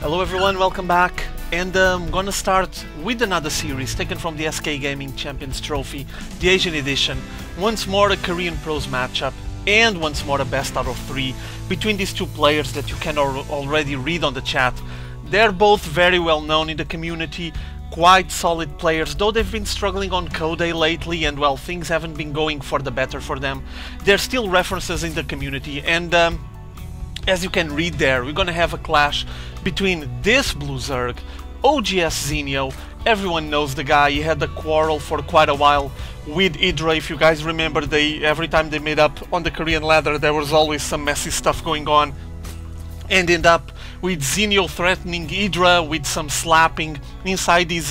Hello everyone, welcome back, and I'm gonna start with another series taken from the SK Gaming Champions Trophy, the Asian edition. Once more a Korean Pros matchup, and once more a best out of 3 between these two players that you can already read on the chat. They're both very well known in the community, quite solid players, though they've been struggling on Code lately and well, things haven't been going for the better for them. They're still references in the community, and as you can read there, we're gonna have a clash between this blue Zerg, oGsZenio. Everyone knows the guy. He had a quarrel for quite a while with Hydra. If you guys remember, every time they made up on the Korean ladder, there was always some messy stuff going on. And end up with Zenio threatening Hydra with some slapping inside his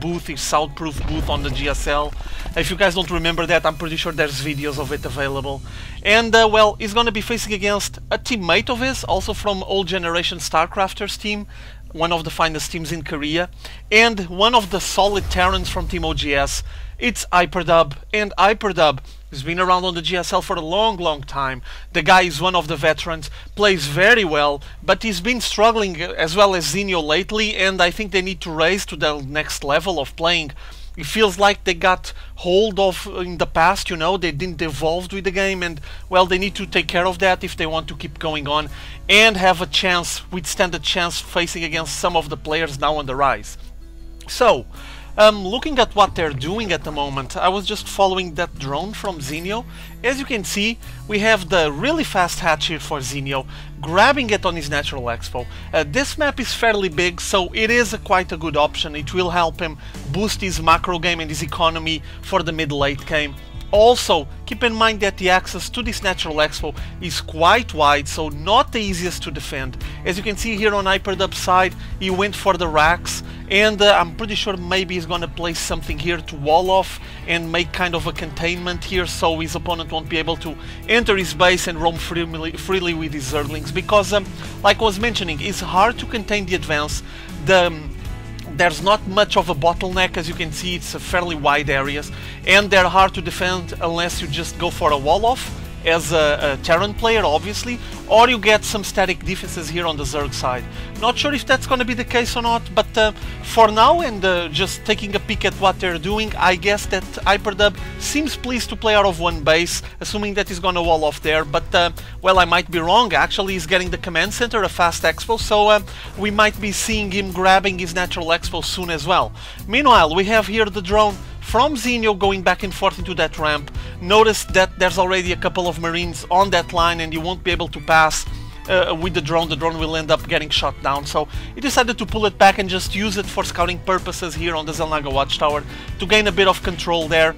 booth, his soundproof booth on the GSL. If you guys don't remember that, I'm pretty sure there's videos of it available. And well, he's gonna be facing against a teammate of his, also from old generation Starcrafters team, one of the finest teams in Korea, and one of the solid Terrans from Team oGs. It's Hyperdub, and Hyperdub has been around on the GSL for a long time. The guy is one of the veterans, plays very well, but he's been struggling as well as Zenio lately, and I think they need to raise to the next level of playing. It feels like they got hold of in the past, you know, they didn't evolve with the game, and well, they need to take care of that if they want to keep going on and have a chance, withstand a chance facing against some of the players now on the rise. So, looking at what they're doing at the moment, I was just following that drone from Zenio. As you can see, we have the really fast hatch here for Zenio, grabbing it on his natural expo. This map is fairly big, so it is quite a good option. It will help him boost his macro game and his economy for the mid-late game. Also, keep in mind that the access to this natural expo is quite wide, so not the easiest to defend. As you can see here on Hyperdub's side, he went for the racks, and I'm pretty sure maybe he's gonna place something here to wall off and make kind of a containment here, so his opponent won't be able to enter his base and roam freely with his Zerglings, because like I was mentioning, it's hard to contain the advance. There's not much of a bottleneck, as you can see, it's a fairly wide areas, and they're hard to defend unless you just go for a wall-off as a Terran player, obviously, or you get some static defenses here on the Zerg side. Not sure if that's going to be the case or not, but for now, and just taking a peek at what they're doing, I guess that Hyperdub seems pleased to play out of one base, assuming that he's going to wall off there, but well, I might be wrong. Actually, he's getting the command center, a fast expo, so we might be seeing him grabbing his natural expo soon as well. Meanwhile, we have here the drone from Zenio going back and forth into that ramp. Notice that there's already a couple of Marines on that line, and you won't be able to pass with the drone. The drone will end up getting shot down, so he decided to pull it back and just use it for scouting purposes here on the Zelnaga watchtower to gain a bit of control there.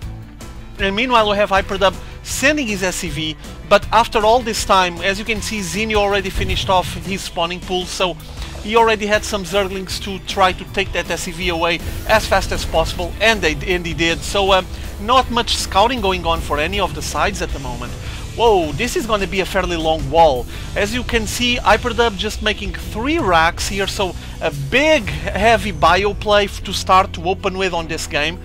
And meanwhile, we have Hyperdub sending his SCV, but after all this time, as you can see, Zenio already finished off his spawning pool, so he already had some Zerglings to try to take that SCV away as fast as possible, and he did. So not much scouting going on for any of the sides at the moment. Whoa, this is going to be a fairly long wall. As you can see, Hyperdub just making 3 racks here, so a big heavy bio play to start to open with on this game.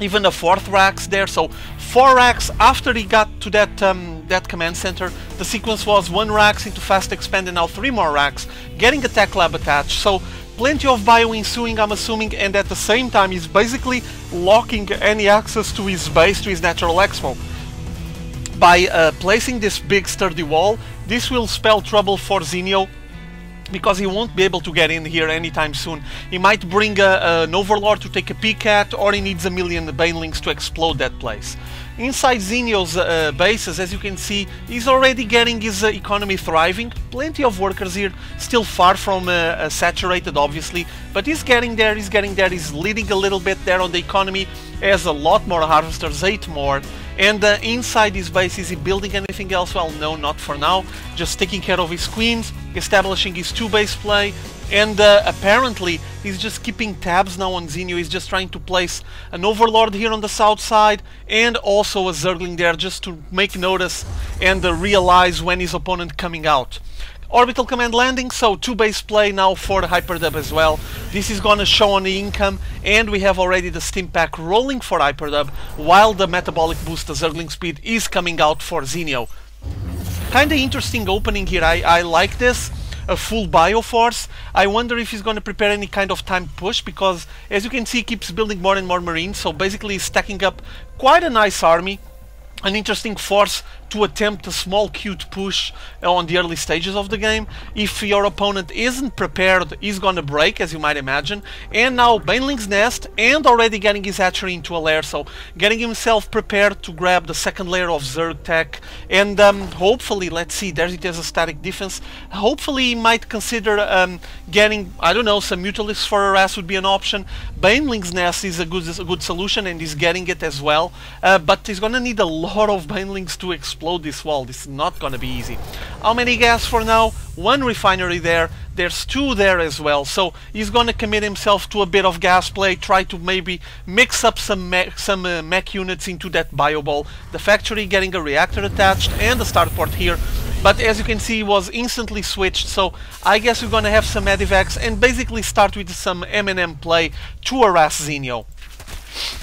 Even a 4th racks there, so 4 racks after he got to that command center. The sequence was 1 racks into fast expand and now 3 more racks, getting a tech lab attached. So plenty of bio ensuing, I'm assuming, and at the same time he's basically locking any access to his base, to his natural expo. By placing this big sturdy wall, this will spell trouble for Zenio, because he won't be able to get in here anytime soon. He might bring an Overlord to take a peek at, or he needs a million Banelings to explode that place. Inside Zenio's bases, as you can see, he's already getting his economy thriving. Plenty of workers here, still far from saturated, obviously, but he's getting there, he's leading a little bit there on the economy, has a lot more harvesters, 8 more. And inside his base, is he building anything else? Well, no, not for now. Just taking care of his queens, establishing his 2-base play, and apparently he's just keeping tabs now on Zenio. He's just trying to place an Overlord here on the south side, and also a Zergling there, just to make notice and realize when his opponent coming out. Orbital command landing, so 2-base play now for the Hyperdub as well. This is gonna show on the income, and we have already the Stim Pack rolling for Hyperdub, while the metabolic boost, the Zergling speed, is coming out for Zenio. Kinda interesting opening here, I like this. a full bioforce. I wonder if he's going to prepare any kind of time push, because as you can see he keeps building more and more marines, so basically he's stacking up quite a nice army. An interesting force to attempt a small cute push on the early stages of the game. If your opponent isn't prepared, he's gonna break, as you might imagine. And now Baneling's Nest, and already getting his hatchery into a lair, so getting himself prepared to grab the second layer of Zerg tech. And hopefully, let's see, there's it as a static defense. Hopefully he might consider getting, I don't know, some Mutalisks for harass would be an option. Baneling's Nest is a good solution, and he's getting it as well. But he's gonna need a lot of Banelings to explode this wall. This is not gonna be easy. How many gas for now? One refinery there. There's two there as well. So he's gonna commit himself to a bit of gas play. Try to maybe mix up some mech units into that bio ball. The factory getting a reactor attached and a starport here. But as you can see, he was instantly switched. So I guess we're gonna have some medivacs and basically start with some M&M play to harass Zenio.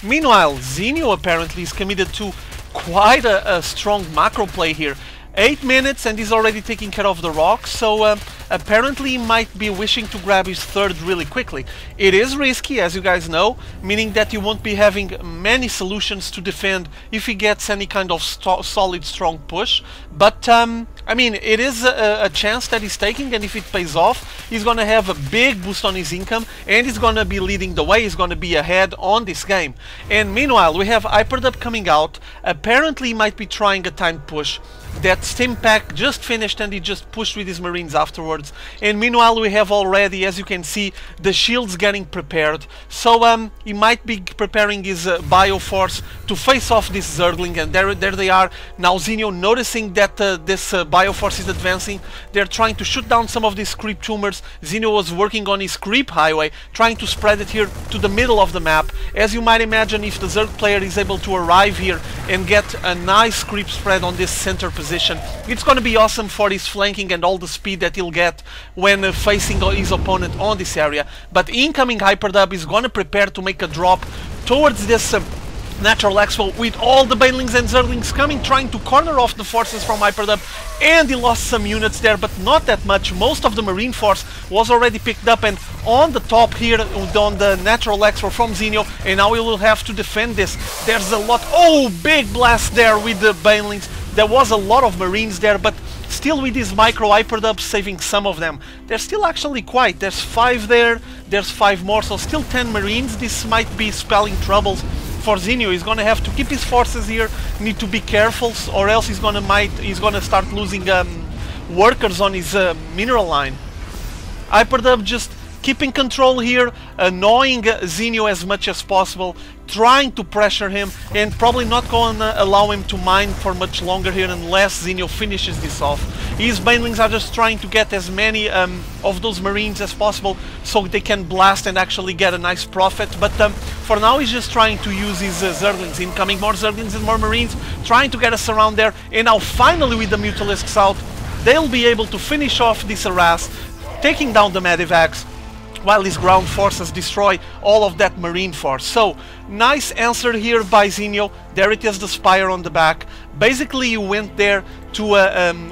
Meanwhile, Zenio apparently is committed to quite a strong macro play here. 8 minutes and he's already taking care of the rocks, so apparently he might be wishing to grab his third really quickly. It is risky, as you guys know, meaning that he won't be having many solutions to defend if he gets any kind of solid strong push, but I mean, it is a chance that he's taking, and if it pays off, he's gonna have a big boost on his income, and he's gonna be leading the way, he's gonna be ahead on this game. And meanwhile, we have Hyperdub coming out. Apparently he might be trying a time push. That stim pack just finished and he just pushed with his marines afterwards. And meanwhile we have already, as you can see, the shields getting prepared. So he might be preparing his bioforce to face off this Zergling, and there they are. Now Zenio noticing that this bioforce is advancing. They're trying to shoot down some of these creep tumors. Zenio was working on his creep highway, trying to spread it here to the middle of the map. As you might imagine, if the Zerg player is able to arrive here and get a nice creep spread on this center position, it's going to be awesome for his flanking and all the speed that he'll get when facing his opponent on this area. But incoming Hyperdub is going to prepare to make a drop towards this natural expo with all the Banelings and Zerglings coming, trying to corner off the forces from Hyperdub, and he lost some units there, but not that much. Most of the marine force was already picked up, and on the top here on the natural expo from Zenio, and now we will have to defend this. There's a lot. Oh, big blast there with the Banelings. There was a lot of marines there, but still with these micro Hyperdubs saving some of them. There's still actually quite. There's 5 there, there's 5 more, so still 10 marines. This might be spelling troubles for Zenio. He's gonna have to keep his forces here, need to be careful, or else he's gonna start losing workers on his mineral line. Hyperdub just keeping control here, annoying Zenio as much as possible, trying to pressure him, and probably not going to allow him to mine for much longer here unless Zenio finishes this off. His Banelings are just trying to get as many of those marines as possible so they can blast and actually get a nice profit, but for now he's just trying to use his Zerglings. Incoming more Zerglings and more marines, trying to get us around there, and now finally with the Mutalisks out, they'll be able to finish off this harass, taking down the Medivacs, while his ground forces destroy all of that marine force. So, nice answer here by Zenio. There it is, the spire on the back. Basically, he went there to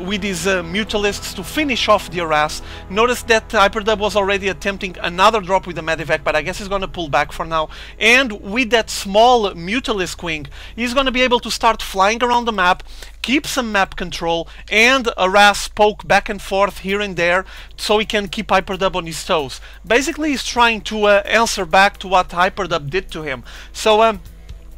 with his Mutalisks to finish off the harass. Notice that Hyperdub was already attempting another drop with the Medivac, but I guess he's going to pull back for now. And with that small Mutalisk wing, he's going to be able to start flying around the map, keep some map control, and harass, poke back and forth here and there, so he can keep Hyperdub on his toes. Basically, he's trying to answer back to what Hyperdub did to him. So,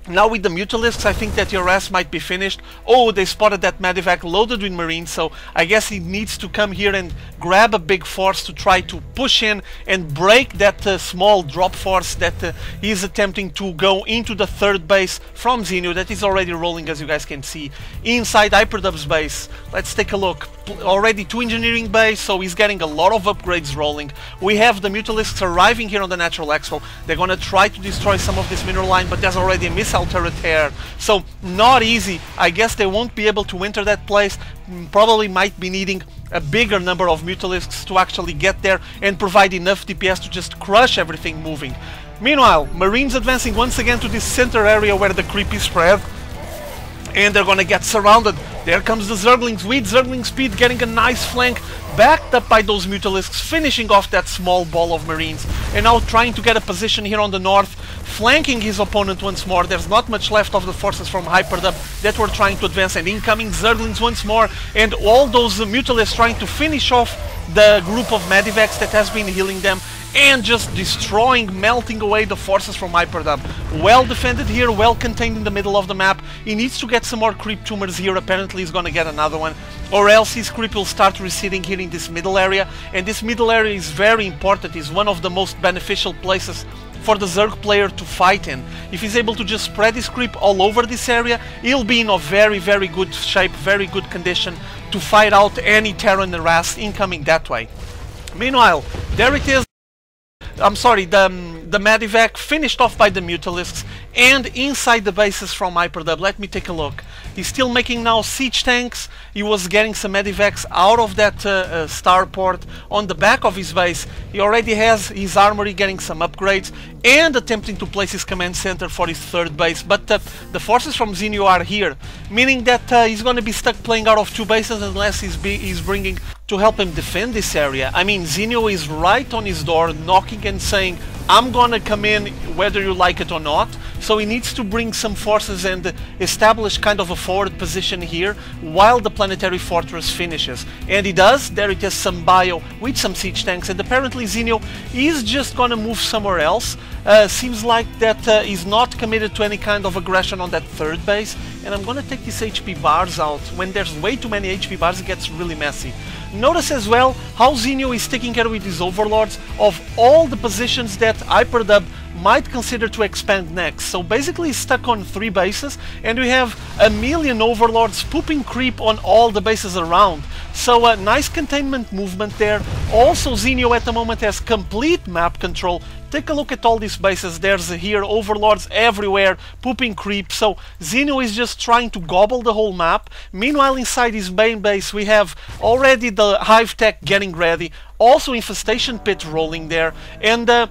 now with the Mutalisks, I think that the harass might be finished. Oh, they spotted that Medivac loaded with marines, so I guess he needs to come here and grab a big force to try to push in and break that small drop force that he's attempting to go into the third base from Zenio that is already rolling, as you guys can see, inside Hyperdub's base. Let's take a look. Already 2 engineering base, so he's getting a lot of upgrades rolling. We have the Mutalisks arriving here on the natural expo. They're gonna try to destroy some of this mineral line, but there's already a missile turret here, so not easy. I guess they won't be able to enter that place. Probably might be needing a bigger number of Mutalisks to actually get there and provide enough DPS to just crush everything moving. Meanwhile, marines advancing once again to this center area where the creep is spread, and they're gonna get surrounded There comes the Zerglings with Zergling speed, getting a nice flank, backed up by those Mutalisks, finishing off that small ball of Marines. And now trying to get a position here on the north, flanking his opponent once more. There's not much left of the forces from Hyperdub that were trying to advance, and incoming Zerglings once more, and all those Mutalisks trying to finish off the group of Medivacs that has been healing them, and just destroying, melting away the forces from Hyperdub. Well defended here, well contained in the middle of the map. He needs to get some more creep tumors here. Apparently he's gonna get another one, or else his creep will start receding here in this middle area, and this middle area is very important. It's one of the most beneficial places for the Zerg player to fight in. If he's able to just spread his creep all over this area, he'll be in a very, very good shape, very good condition to fight out any Terran harass incoming that way. Meanwhile, there it is. I'm sorry, the Medivac finished off by the Mutalisks, and inside the bases from Hyperdub, let me take a look. He's still making now siege tanks. He was getting some Medivacs out of that starport on the back of his base. He already has his armory getting some upgrades, and attempting to place his command center for his third base. But the forces from Zenio are here, meaning that he's going to be stuck playing out of two bases unless he's bringing to help him defend this area. I mean, Zenio is right on his door, knocking and saying, I'm gonna come in whether you like it or not. So he needs to bring some forces and establish kind of a forward position here while the planetary fortress finishes. And he does. There it is, some bio with some siege tanks, and apparently Zenio is just gonna move somewhere else. Seems like that he's not committed to any kind of aggression on that third base. And I'm gonna take these HP bars out. When there's way too many HP bars, it gets really messy. Notice as well how Zenio is taking care with his overlords of all the positions that Hyperdub might consider to expand next. So basically he's stuck on 3 bases, and we have a million overlords pooping creep on all the bases around. So a nice containment movement there. Also Zenio at the moment has complete map control. Take a look at all these bases. There's here overlords everywhere, pooping creep. So Zenio is just trying to gobble the whole map. Meanwhile, inside his main base, we have already the hive tech getting ready. Also infestation pit rolling there, and a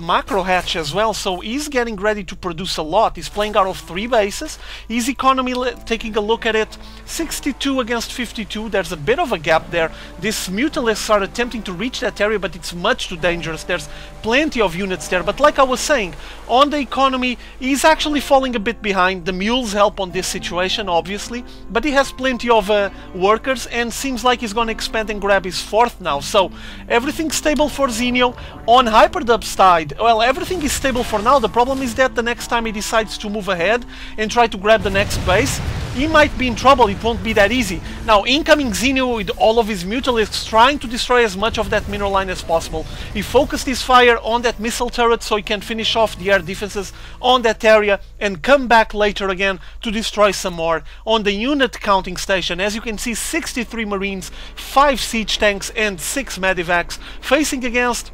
macro hatch as well. So he's getting ready to produce a lot. He's playing out of 3 bases. His economy, taking a look at it, 62 against 52. There's a bit of a gap there. These Mutalisks are attempting to reach that area, but it's much too dangerous. There's plenty of units there, but like I was saying, on the economy, he's actually falling a bit behind. The mules help on this situation, obviously, but he has plenty of workers, and seems like he's going to expand and grab his 4th now. So everything's stable for Zenio. On Hyperdub's side, well, everything is stable for now. The problem is that the next time he decides to move ahead and try to grab the next base, he might be in trouble. It won't be that easy. Now, incoming Zenio with all of his Mutalisks trying to destroy as much of that mineral line as possible. He focused his fire on that missile turret so he can finish off the air defenses on that area and come back later again to destroy some more. On the unit counting station, as you can see, 63 Marines, 5 siege tanks and 6 Medivacs, facing against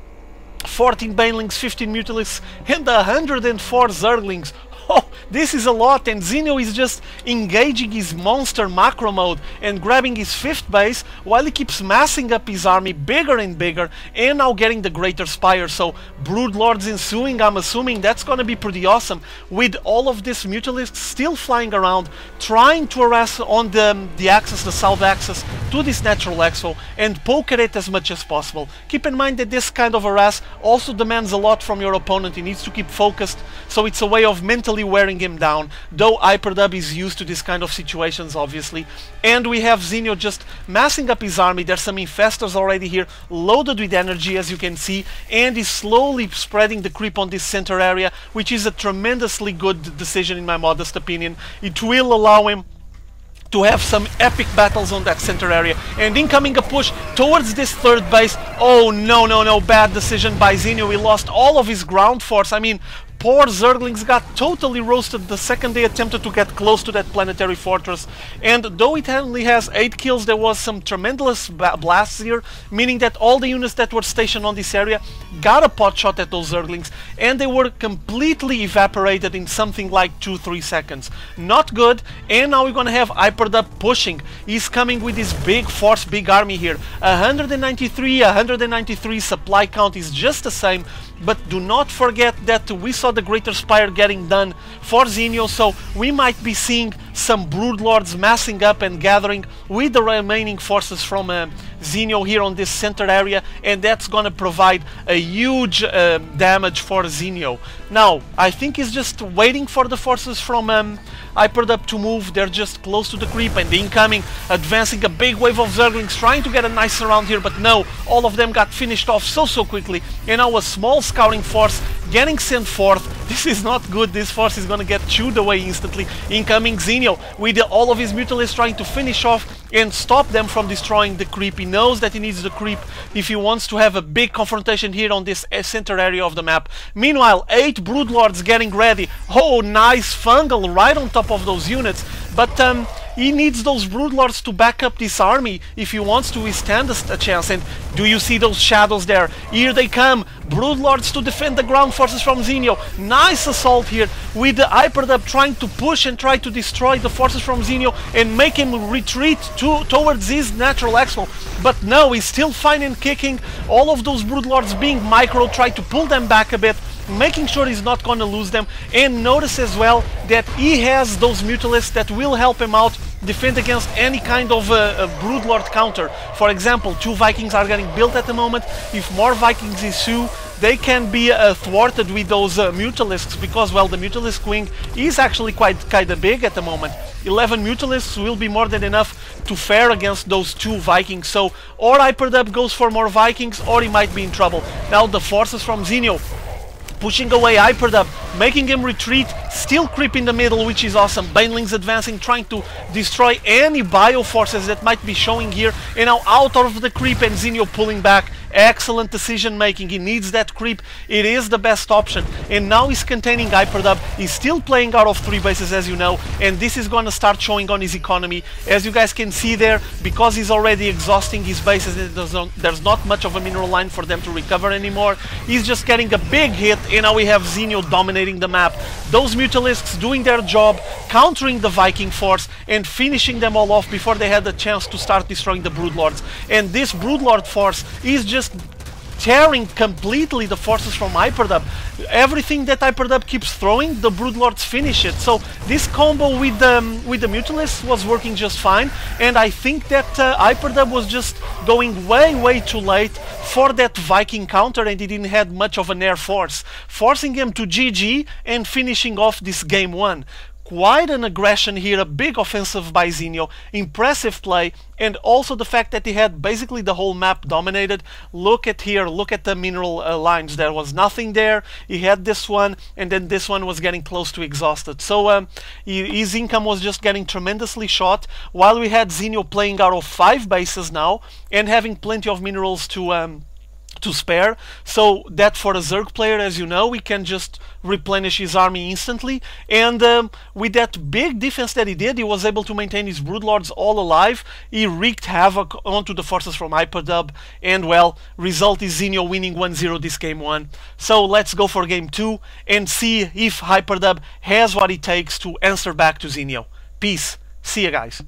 14 Banelings, 15 Mutalisks and 104 Zerglings. Oh, this is a lot, and Zenio is just engaging his monster macro mode and grabbing his 5th base while he keeps massing up his army bigger and bigger, and now getting the Greater Spire. So Broodlords ensuing. I'm assuming that's gonna be pretty awesome, with all of this Mutalisks still flying around, trying to harass on the axis, the south axis, to this natural exo and poke at it as much as possible. Keep in mind that this kind of harass also demands a lot from your opponent. He needs to keep focused, so it's a way of mentally wearing him down, though Hyperdub is used to this kind of situations, obviously. And we have Zenio just massing up his army. There's some infestors already here, loaded with energy, as you can see, and he's slowly spreading the creep on this center area, which is a tremendously good decision in my modest opinion. It will allow him to have some epic battles on that center area. And incoming a push towards this 3rd base. Oh no, no, no, bad decision by Zenio. He lost all of his ground force. I mean, poor Zerglings got totally roasted the second they attempted to get close to that planetary fortress. And though it only has 8 kills, there was some tremendous blasts here, meaning that all the units that were stationed on this area got a pot shot at those Zerglings, and they were completely evaporated in something like 2-3 seconds. Not good. And now we're gonna have Hyperdub pushing. He's coming with this big force, big army here. 193 supply count is just the same. But do not forget that we saw the Greater Spire getting done for Zenio, so we might be seeing some Broodlords massing up and gathering with the remaining forces from Zenio here on this center area, and that's gonna provide a huge damage for Zenio. Now, I think he's just waiting for the forces from Hyperdub to move. They're just close to the creep and incoming, advancing a big wave of Zerglings, trying to get a nice surround here, but no, all of them got finished off so quickly, and now a small scouting force getting sent forth. This is not good. This force is gonna get chewed away instantly. Incoming Zenio with all of his Mutalisks trying to finish off and stop them from destroying the creep. He knows that he needs the creep if he wants to have a big confrontation here on this center area of the map. Meanwhile, 8 Broodlords getting ready. Oh, nice fungal right on top of those units, but he needs those Broodlords to back up this army if he wants to withstand a chance. And do you see those shadows there? Here they come, Broodlords to defend the ground forces from Zenio. Nice assault here with the Hyperdub trying to push and try to destroy the forces from Zenio and make him retreat towards his natural expo. But no, he's still fine and kicking. All of those Broodlords being micro, try to pull them back a bit, making sure he's not going to lose them. And notice as well that he has those Mutalisks that will help him out defend against any kind of Broodlord counter. For example, 2 Vikings are getting built at the moment. If more Vikings issue, they can be thwarted with those Mutalisks, because, well, the Mutalisk wing is actually kind of big at the moment. 11 Mutalisks will be more than enough to fare against those 2 Vikings. So, or Hyperdub goes for more Vikings, or he might be in trouble. Now the forces from Zenio pushing away Hyperdub, making him retreat, still creep in the middle, which is awesome. Banelings advancing, trying to destroy any bio forces that might be showing here, and now out of the creep, and Zenio pulling back. Excellent decision making. He needs that creep. It is the best option. And now he's containing Hyperdub. He's still playing out of 3 bases, as you know, and this is going to start showing on his economy. As you guys can see there, because he's already exhausting his bases, there's not much of a mineral line for them to recover anymore. He's just getting a big hit, and now we have Zenio dominating the map. Those Mutalisks doing their job, countering the Viking force, and finishing them all off before they had the chance to start destroying the Broodlords. And this Broodlord force is just tearing completely the forces from Hyperdub. Everything that Hyperdub keeps throwing, the Broodlords finish it. So this combo with the Mutalisks was working just fine, and I think that Hyperdub was just going way too late for that Viking counter, and he didn't have much of an air force, forcing him to GG and finishing off this game 1. Quite an aggression here, a big offensive by Zenio, impressive play, and also the fact that he had basically the whole map dominated. Look at here, look at the mineral lines. There was nothing there. He had this one, and then this one was getting close to exhausted. So his income was just getting tremendously shot, while we had Zenio playing out of 5 bases now and having plenty of minerals to spare, so that for a Zerg player, as you know, he can just replenish his army instantly. And with that big defense that he did, he was able to maintain his Broodlords all alive. He wreaked havoc onto the forces from Hyperdub, and, well, result is Zenio winning 1-0 this game 1. So let's go for game 2 and see if Hyperdub has what it takes to answer back to Zenio. Peace. See you guys.